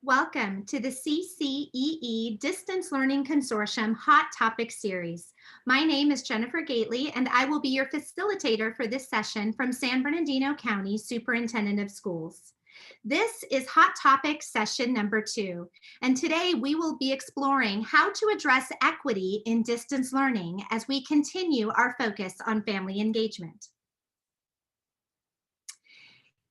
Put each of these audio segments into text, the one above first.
Welcome to the CCEE Distance Learning Consortium Hot Topic Series. My name is Jennifer Gately, and I will be your facilitator for this session from San Bernardino County Superintendent of Schools. This is Hot Topic session number 2, and today we will be exploring how to address equity in distance learning as we continue our focus on family engagement.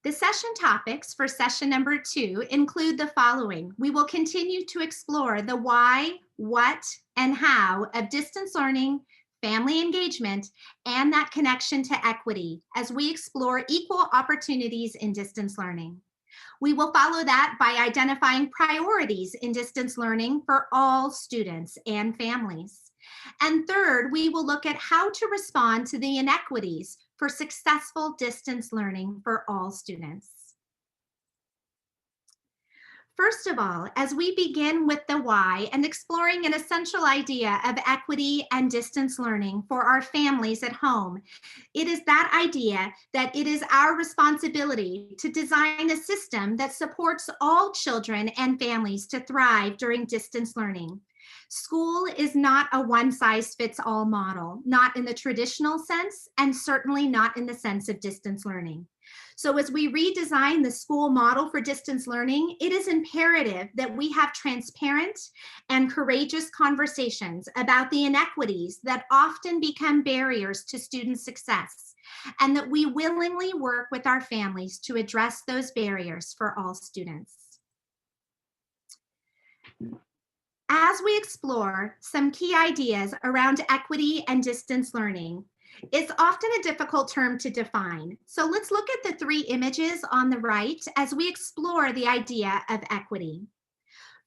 The session topics for session number 2 include the following. We will continue to explore the why, what, and how of distance learning, family engagement, and that connection to equity as we explore equal opportunities in distance learning. We will follow that by identifying priorities in distance learning for all students and families. And third, we will look at how to respond to the inequities for successful distance learning for all students. First of all, as we begin with the why and exploring an essential idea of equity and distance learning for our families at home, it is that idea that it is our responsibility to design a system that supports all children and families to thrive during distance learning. School is not a one-size-fits-all model, not in the traditional sense, and certainly not in the sense of distance learning. So as we redesign the school model for distance learning, it is imperative that we have transparent and courageous conversations about the inequities that often become barriers to student success, and that we willingly work with our families to address those barriers for all students. As we explore some key ideas around equity and distance learning, it's often a difficult term to define. So let's look at the 3 images on the right as we explore the idea of equity.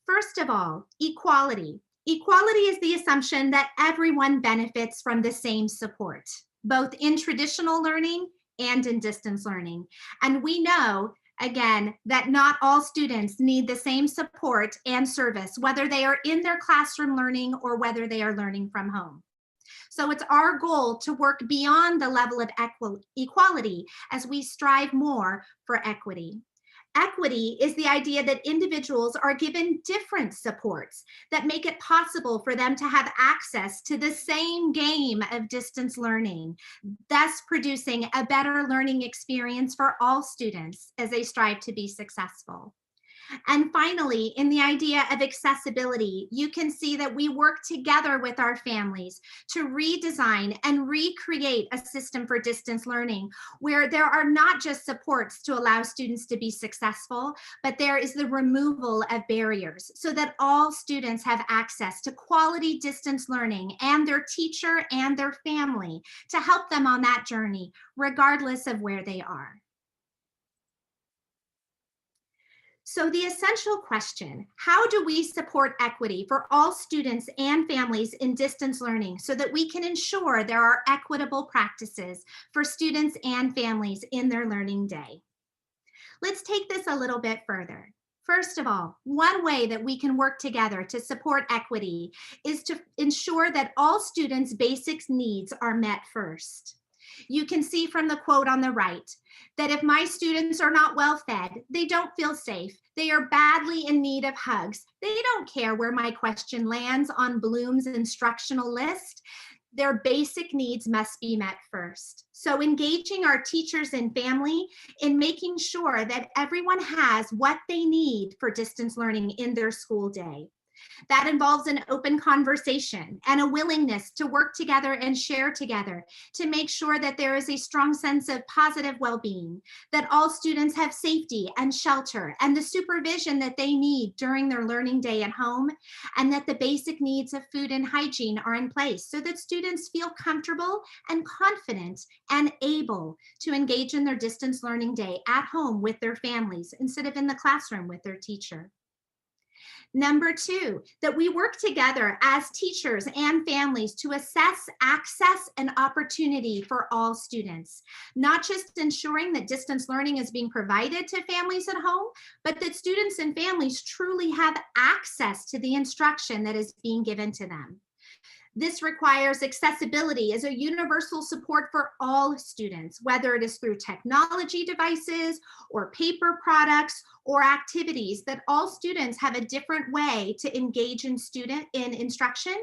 First of all, equality. Equality is the assumption that everyone benefits from the same support, both in traditional learning and in distance learning. And we know again, that not all students need the same support and service, whether they are in their classroom learning or whether they are learning from home. So it's our goal to work beyond the level of equality as we strive more for equity. Equity is the idea that individuals are given different supports that make it possible for them to have access to the same game of distance learning, thus producing a better learning experience for all students as they strive to be successful. And finally, in the idea of accessibility, you can see that we work together with our families to redesign and recreate a system for distance learning where there are not just supports to allow students to be successful, but there is the removal of barriers so that all students have access to quality distance learning and their teacher and their family to help them on that journey, regardless of where they are. So the essential question, how do we support equity for all students and families in distance learning so that we can ensure there are equitable practices for students and families in their learning day? Let's take this a little bit further. First of all, one way that we can work together to support equity is to ensure that all students' basic needs are met first. You can see from the quote on the right that if my students are not well fed, they don't feel safe, they are badly in need of hugs, they don't care where my question lands on Bloom's instructional list, their basic needs must be met first. So engaging our teachers and family in making sure that everyone has what they need for distance learning in their school day. That involves an open conversation and a willingness to work together and share together to make sure that there is a strong sense of positive well-being, that all students have safety and shelter and the supervision that they need during their learning day at home, and that the basic needs of food and hygiene are in place so that students feel comfortable and confident and able to engage in their distance learning day at home with their families instead of in the classroom with their teacher. Number 2, that we work together as teachers and families to assess access and opportunity for all students, not just ensuring that distance learning is being provided to families at home, but that students and families truly have access to the instruction that is being given to them. This requires accessibility as a universal support for all students, whether it is through technology devices or paper products or activities, that all students have a different way to engage in instruction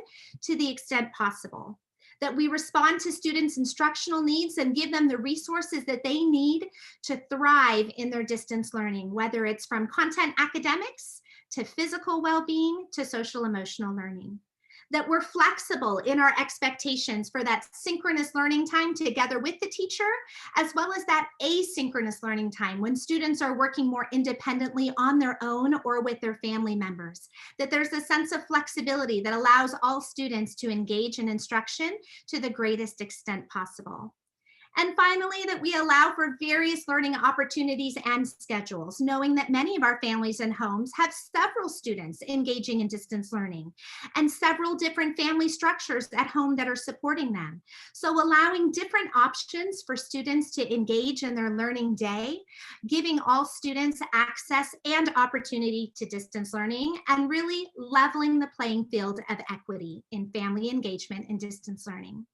to the extent possible. That we respond to students' instructional needs and give them the resources that they need to thrive in their distance learning, whether it's from content academics to physical well-being to social emotional learning. That we're flexible in our expectations for that synchronous learning time together with the teacher, as well as that asynchronous learning time when students are working more independently on their own or with their family members. That there's a sense of flexibility that allows all students to engage in instruction to the greatest extent possible. And finally, that we allow for various learning opportunities and schedules, knowing that many of our families and homes have several students engaging in distance learning and several different family structures at home that are supporting them. So allowing different options for students to engage in their learning day, giving all students access and opportunity to distance learning, and really leveling the playing field of equity in family engagement and distance learning.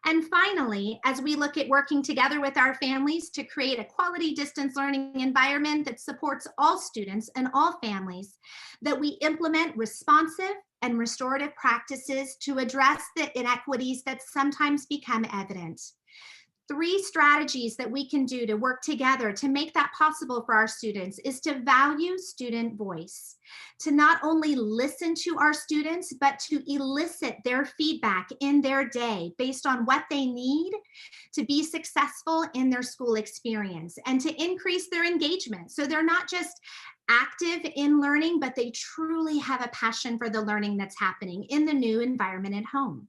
And finally, as we look at working together with our families to create a quality distance learning environment that supports all students and all families, that we implement responsive and restorative practices to address the inequities that sometimes become evident. 3 strategies that we can do to work together to make that possible for our students is to value student voice, to not only listen to our students, but to elicit their feedback in their day based on what they need to be successful in their school experience, and to increase their engagement. So they're not just active in learning, but they truly have a passion for the learning that's happening in the new environment at home.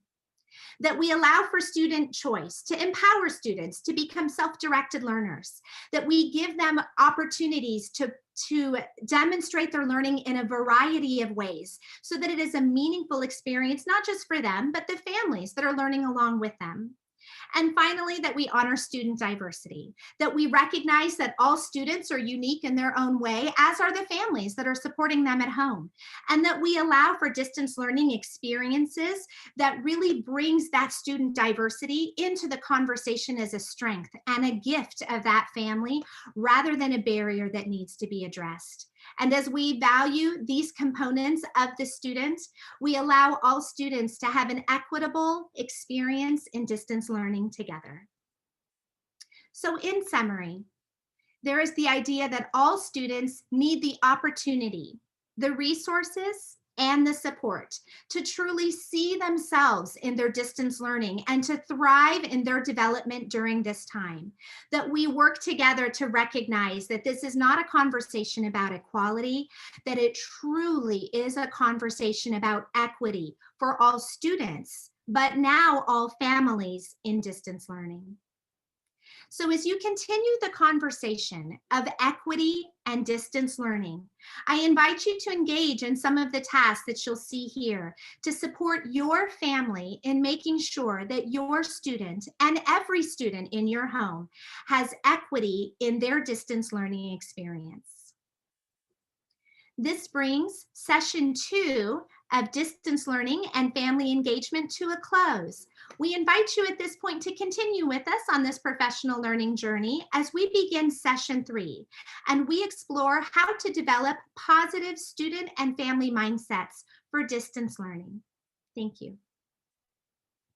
That we allow for student choice, to empower students to become self-directed learners, that we give them opportunities to demonstrate their learning in a variety of ways so that it is a meaningful experience, not just for them, but the families that are learning along with them. And finally, that we honor student diversity, that we recognize that all students are unique in their own way, as are the families that are supporting them at home, and that we allow for distance learning experiences that really brings that student diversity into the conversation as a strength and a gift of that family rather than a barrier that needs to be addressed. And as we value these components of the student, we allow all students to have an equitable experience in distance learning together. So in summary, there is the idea that all students need the opportunity, the resources, and the support to truly see themselves in their distance learning and to thrive in their development during this time. That we work together to recognize that this is not a conversation about equality, that it truly is a conversation about equity for all students, but now all families in distance learning. So as you continue the conversation of equity and distance learning, I invite you to engage in some of the tasks that you'll see here to support your family in making sure that your student and every student in your home has equity in their distance learning experience. This brings session 2 of distance learning and family engagement to a close. We invite you at this point to continue with us on this professional learning journey as we begin session 3, and we explore how to develop positive student and family mindsets for distance learning. Thank you.